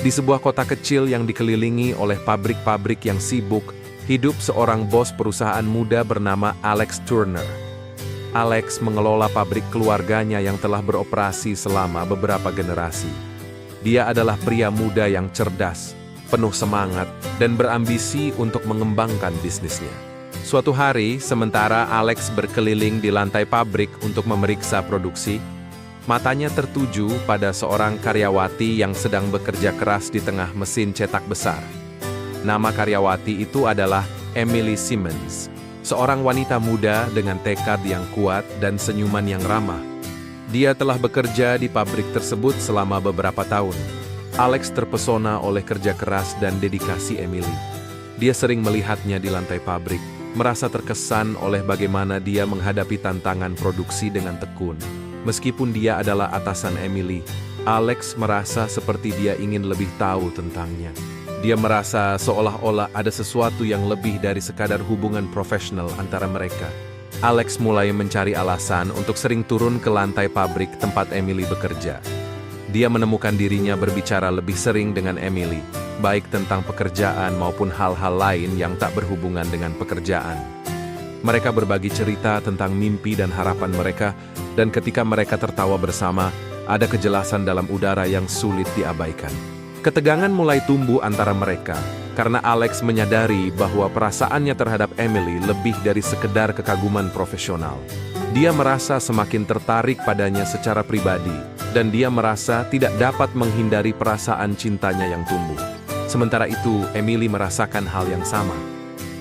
Di sebuah kota kecil yang dikelilingi oleh pabrik-pabrik yang sibuk, hidup seorang bos perusahaan muda bernama Alex Turner. Alex mengelola pabrik keluarganya yang telah beroperasi selama beberapa generasi. Dia adalah pria muda yang cerdas, penuh semangat, dan berambisi untuk mengembangkan bisnisnya. Suatu hari, sementara Alex berkeliling di lantai pabrik untuk memeriksa produksi, matanya tertuju pada seorang karyawati yang sedang bekerja keras di tengah mesin cetak besar. Nama karyawati itu adalah Emily Simmons, seorang wanita muda dengan tekad yang kuat dan senyuman yang ramah. Dia telah bekerja di pabrik tersebut selama beberapa tahun. Alex terpesona oleh kerja keras dan dedikasi Emily. Dia sering melihatnya di lantai pabrik, merasa terkesan oleh bagaimana dia menghadapi tantangan produksi dengan tekun. Meskipun dia adalah atasan Emily, Alex merasa seperti dia ingin lebih tahu tentangnya. Dia merasa seolah-olah ada sesuatu yang lebih dari sekadar hubungan profesional antara mereka. Alex mulai mencari alasan untuk sering turun ke lantai pabrik tempat Emily bekerja. Dia menemukan dirinya berbicara lebih sering dengan Emily, baik tentang pekerjaan maupun hal-hal lain yang tak berhubungan dengan pekerjaan. Mereka berbagi cerita tentang mimpi dan harapan mereka, dan ketika mereka tertawa bersama, ada kejelasan dalam udara yang sulit diabaikan. Ketegangan mulai tumbuh antara mereka, karena Alex menyadari bahwa perasaannya terhadap Emily lebih dari sekedar kekaguman profesional. Dia merasa semakin tertarik padanya secara pribadi, dan dia merasa tidak dapat menghindari perasaan cintanya yang tumbuh. Sementara itu, Emily merasakan hal yang sama.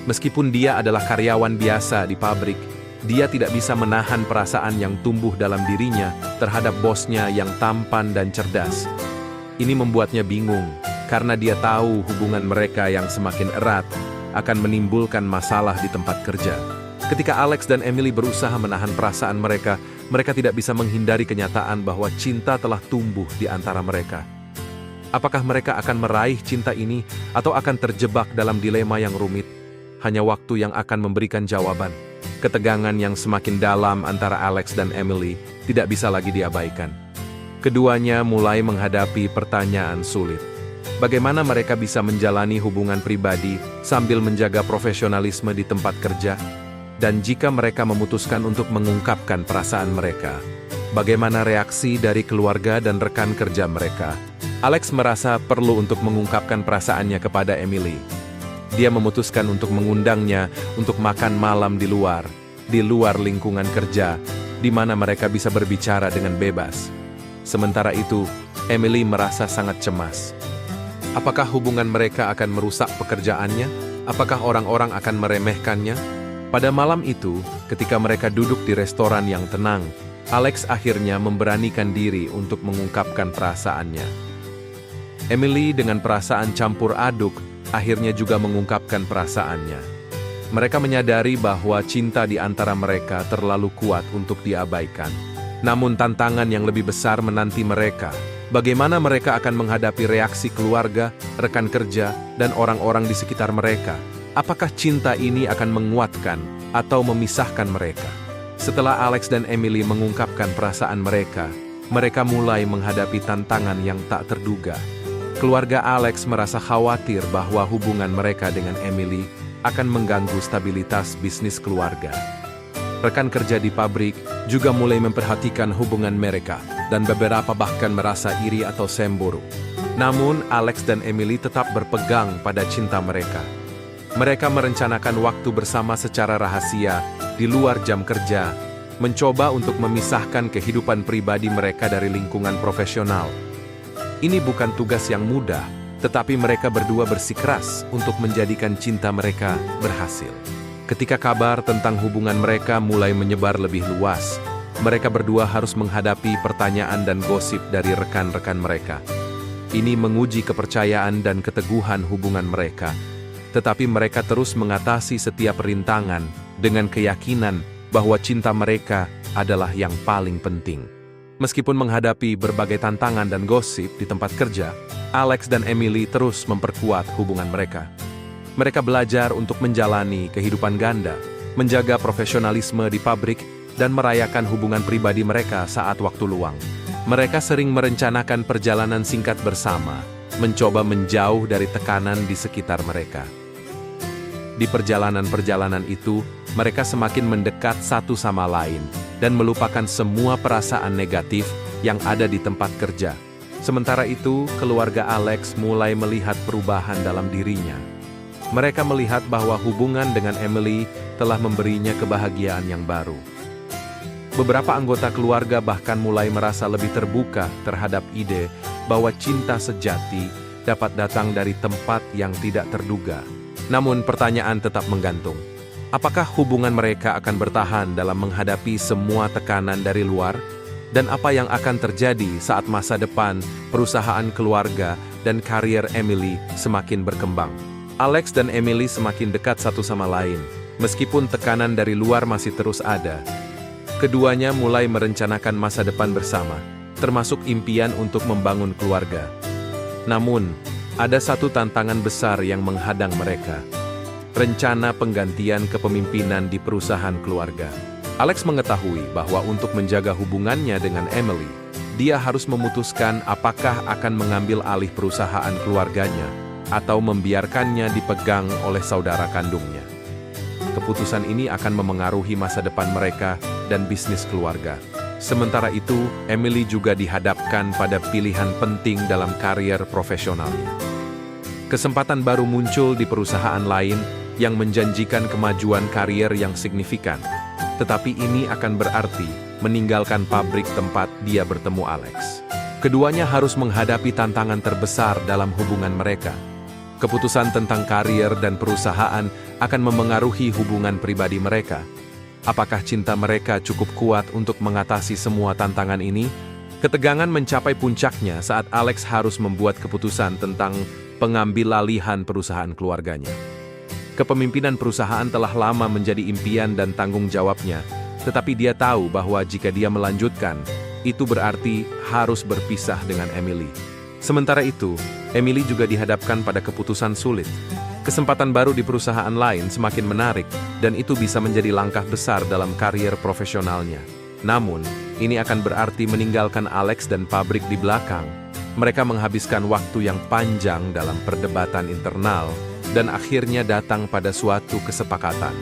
Meskipun dia adalah karyawan biasa di pabrik, dia tidak bisa menahan perasaan yang tumbuh dalam dirinya terhadap bosnya yang tampan dan cerdas. Ini membuatnya bingung, karena dia tahu hubungan mereka yang semakin erat akan menimbulkan masalah di tempat kerja. Ketika Alex dan Emily berusaha menahan perasaan mereka, mereka tidak bisa menghindari kenyataan bahwa cinta telah tumbuh di antara mereka. Apakah mereka akan meraih cinta ini atau akan terjebak dalam dilema yang rumit? Hanya waktu yang akan memberikan jawaban. Ketegangan yang semakin dalam antara Alex dan Emily tidak bisa lagi diabaikan. Keduanya mulai menghadapi pertanyaan sulit. Bagaimana mereka bisa menjalani hubungan pribadi sambil menjaga profesionalisme di tempat kerja? Dan jika mereka memutuskan untuk mengungkapkan perasaan mereka, bagaimana reaksi dari keluarga dan rekan kerja mereka? Alex merasa perlu untuk mengungkapkan perasaannya kepada Emily. Dia memutuskan untuk mengundangnya untuk makan malam di luar lingkungan kerja, di mana mereka bisa berbicara dengan bebas. Sementara itu, Emily merasa sangat cemas. Apakah hubungan mereka akan merusak pekerjaannya? Apakah orang-orang akan meremehkannya? Pada malam itu, ketika mereka duduk di restoran yang tenang, Alex akhirnya memberanikan diri untuk mengungkapkan perasaannya. Emily dengan perasaan campur aduk akhirnya juga mengungkapkan perasaannya. Mereka menyadari bahwa cinta di antara mereka terlalu kuat untuk diabaikan. Namun tantangan yang lebih besar menanti mereka. Bagaimana mereka akan menghadapi reaksi keluarga, rekan kerja, dan orang-orang di sekitar mereka? Apakah cinta ini akan menguatkan atau memisahkan mereka? Setelah Alex dan Emily mengungkapkan perasaan mereka, mereka mulai menghadapi tantangan yang tak terduga. Keluarga Alex merasa khawatir bahwa hubungan mereka dengan Emily akan mengganggu stabilitas bisnis keluarga. Rekan kerja di pabrik juga mulai memperhatikan hubungan mereka, dan beberapa bahkan merasa iri atau cemburu. Namun, Alex dan Emily tetap berpegang pada cinta mereka. Mereka merencanakan waktu bersama secara rahasia di luar jam kerja, mencoba untuk memisahkan kehidupan pribadi mereka dari lingkungan profesional. Ini bukan tugas yang mudah, tetapi mereka berdua bersikeras untuk menjadikan cinta mereka berhasil. Ketika kabar tentang hubungan mereka mulai menyebar lebih luas, mereka berdua harus menghadapi pertanyaan dan gosip dari rekan-rekan mereka. Ini menguji kepercayaan dan keteguhan hubungan mereka, tetapi mereka terus mengatasi setiap rintangan dengan keyakinan bahwa cinta mereka adalah yang paling penting. Meskipun menghadapi berbagai tantangan dan gosip di tempat kerja, Alex dan Emily terus memperkuat hubungan mereka. Mereka belajar untuk menjalani kehidupan ganda, menjaga profesionalisme di pabrik, dan merayakan hubungan pribadi mereka saat waktu luang. Mereka sering merencanakan perjalanan singkat bersama, mencoba menjauh dari tekanan di sekitar mereka. Di perjalanan-perjalanan itu, mereka semakin mendekat satu sama lain dan melupakan semua perasaan negatif yang ada di tempat kerja. Sementara itu, keluarga Alex mulai melihat perubahan dalam dirinya. Mereka melihat bahwa hubungan dengan Emily telah memberinya kebahagiaan yang baru. Beberapa anggota keluarga bahkan mulai merasa lebih terbuka terhadap ide bahwa cinta sejati dapat datang dari tempat yang tidak terduga. Namun pertanyaan tetap menggantung. Apakah hubungan mereka akan bertahan dalam menghadapi semua tekanan dari luar? Dan apa yang akan terjadi saat masa depan, perusahaan keluarga, dan karier Emily semakin berkembang? Alex dan Emily semakin dekat satu sama lain, meskipun tekanan dari luar masih terus ada. Keduanya mulai merencanakan masa depan bersama, termasuk impian untuk membangun keluarga. Namun, ada satu tantangan besar yang menghadang mereka. Rencana penggantian kepemimpinan di perusahaan keluarga. Alex mengetahui bahwa untuk menjaga hubungannya dengan Emily, dia harus memutuskan apakah akan mengambil alih perusahaan keluarganya atau membiarkannya dipegang oleh saudara kandungnya. Keputusan ini akan memengaruhi masa depan mereka dan bisnis keluarga. Sementara itu, Emily juga dihadapkan pada pilihan penting dalam karier profesionalnya. Kesempatan baru muncul di perusahaan lain yang menjanjikan kemajuan karier yang signifikan. Tetapi ini akan berarti meninggalkan pabrik tempat dia bertemu Alex. Keduanya harus menghadapi tantangan terbesar dalam hubungan mereka. Keputusan tentang karier dan perusahaan akan memengaruhi hubungan pribadi mereka. Apakah cinta mereka cukup kuat untuk mengatasi semua tantangan ini? Ketegangan mencapai puncaknya saat Alex harus membuat keputusan tentang pengambilalihan perusahaan keluarganya. Kepemimpinan perusahaan telah lama menjadi impian dan tanggung jawabnya, tetapi dia tahu bahwa jika dia melanjutkan, itu berarti harus berpisah dengan Emily. Sementara itu, Emily juga dihadapkan pada keputusan sulit. Kesempatan baru di perusahaan lain semakin menarik, dan itu bisa menjadi langkah besar dalam karier profesionalnya. Namun, ini akan berarti meninggalkan Alex dan pabrik di belakang. Mereka menghabiskan waktu yang panjang dalam perdebatan internal, dan akhirnya datang pada suatu kesepakatan.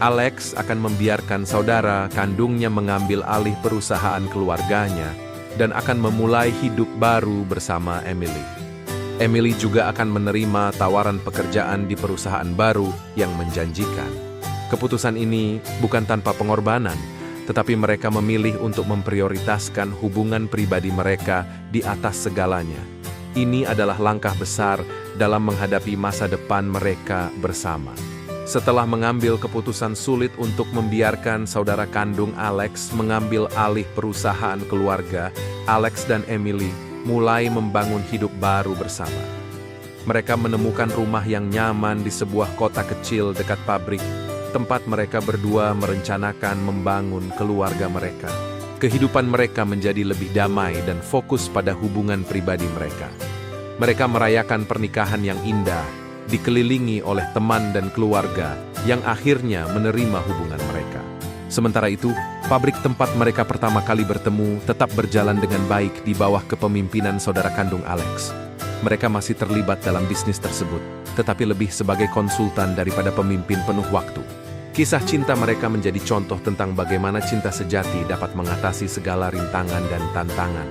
Alex akan membiarkan saudara kandungnya mengambil alih perusahaan keluarganya, dan akan memulai hidup baru bersama Emily. Emily juga akan menerima tawaran pekerjaan di perusahaan baru yang menjanjikan. Keputusan ini bukan tanpa pengorbanan, tetapi mereka memilih untuk memprioritaskan hubungan pribadi mereka di atas segalanya. Ini adalah langkah besar dalam menghadapi masa depan mereka bersama. Setelah mengambil keputusan sulit untuk membiarkan saudara kandung Alex mengambil alih perusahaan keluarga, Alex dan Emily mulai membangun hidup baru bersama. Mereka menemukan rumah yang nyaman di sebuah kota kecil dekat pabrik, tempat mereka berdua merencanakan membangun keluarga mereka. Kehidupan mereka menjadi lebih damai dan fokus pada hubungan pribadi mereka. Mereka merayakan pernikahan yang indah, dikelilingi oleh teman dan keluarga yang akhirnya menerima hubungan mereka. Sementara itu, pabrik tempat mereka pertama kali bertemu tetap berjalan dengan baik di bawah kepemimpinan saudara kandung Alex. Mereka masih terlibat dalam bisnis tersebut, tetapi lebih sebagai konsultan daripada pemimpin penuh waktu. Kisah cinta mereka menjadi contoh tentang bagaimana cinta sejati dapat mengatasi segala rintangan dan tantangan.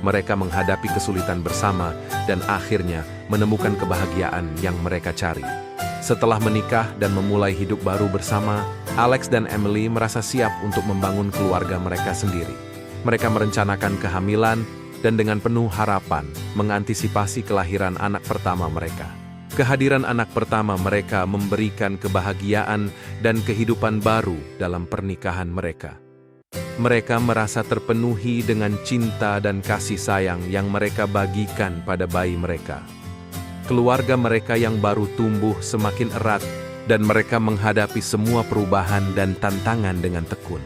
Mereka menghadapi kesulitan bersama dan akhirnya menemukan kebahagiaan yang mereka cari. Setelah menikah dan memulai hidup baru bersama, Alex dan Emily merasa siap untuk membangun keluarga mereka sendiri. Mereka merencanakan kehamilan dan dengan penuh harapan mengantisipasi kelahiran anak pertama mereka. Kehadiran anak pertama mereka memberikan kebahagiaan dan kehidupan baru dalam pernikahan mereka. Mereka merasa terpenuhi dengan cinta dan kasih sayang yang mereka bagikan pada bayi mereka. Keluarga mereka yang baru tumbuh semakin erat dan mereka menghadapi semua perubahan dan tantangan dengan tekun.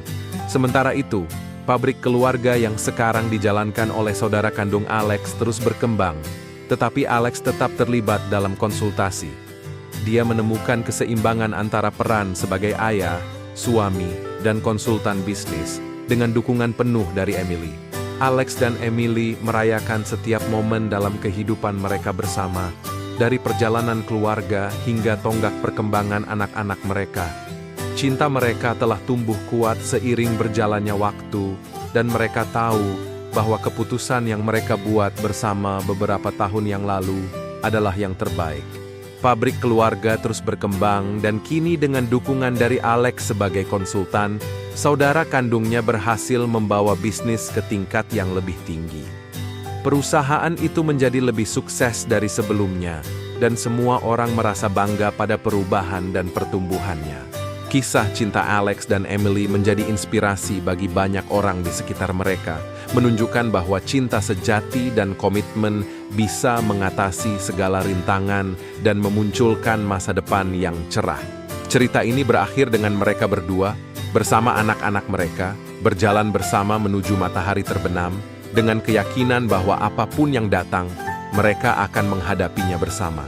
Sementara itu, pabrik keluarga yang sekarang dijalankan oleh saudara kandung Alex terus berkembang, tetapi Alex tetap terlibat dalam konsultasi. Dia menemukan keseimbangan antara peran sebagai ayah, suami, dan konsultan bisnis dengan dukungan penuh dari Emily. Alex dan Emily merayakan setiap momen dalam kehidupan mereka bersama, dari perjalanan keluarga hingga tonggak perkembangan anak-anak mereka. Cinta mereka telah tumbuh kuat seiring berjalannya waktu, dan mereka tahu bahwa keputusan yang mereka buat bersama beberapa tahun yang lalu adalah yang terbaik. Pabrik keluarga terus berkembang dan kini dengan dukungan dari Alex sebagai konsultan, saudara kandungnya berhasil membawa bisnis ke tingkat yang lebih tinggi. Perusahaan itu menjadi lebih sukses dari sebelumnya, dan semua orang merasa bangga pada perubahan dan pertumbuhannya. Kisah cinta Alex dan Emily menjadi inspirasi bagi banyak orang di sekitar mereka, menunjukkan bahwa cinta sejati dan komitmen bisa mengatasi segala rintangan dan memunculkan masa depan yang cerah. Cerita ini berakhir dengan mereka berdua, bersama anak-anak mereka, berjalan bersama menuju matahari terbenam, dengan keyakinan bahwa apapun yang datang, mereka akan menghadapinya bersama.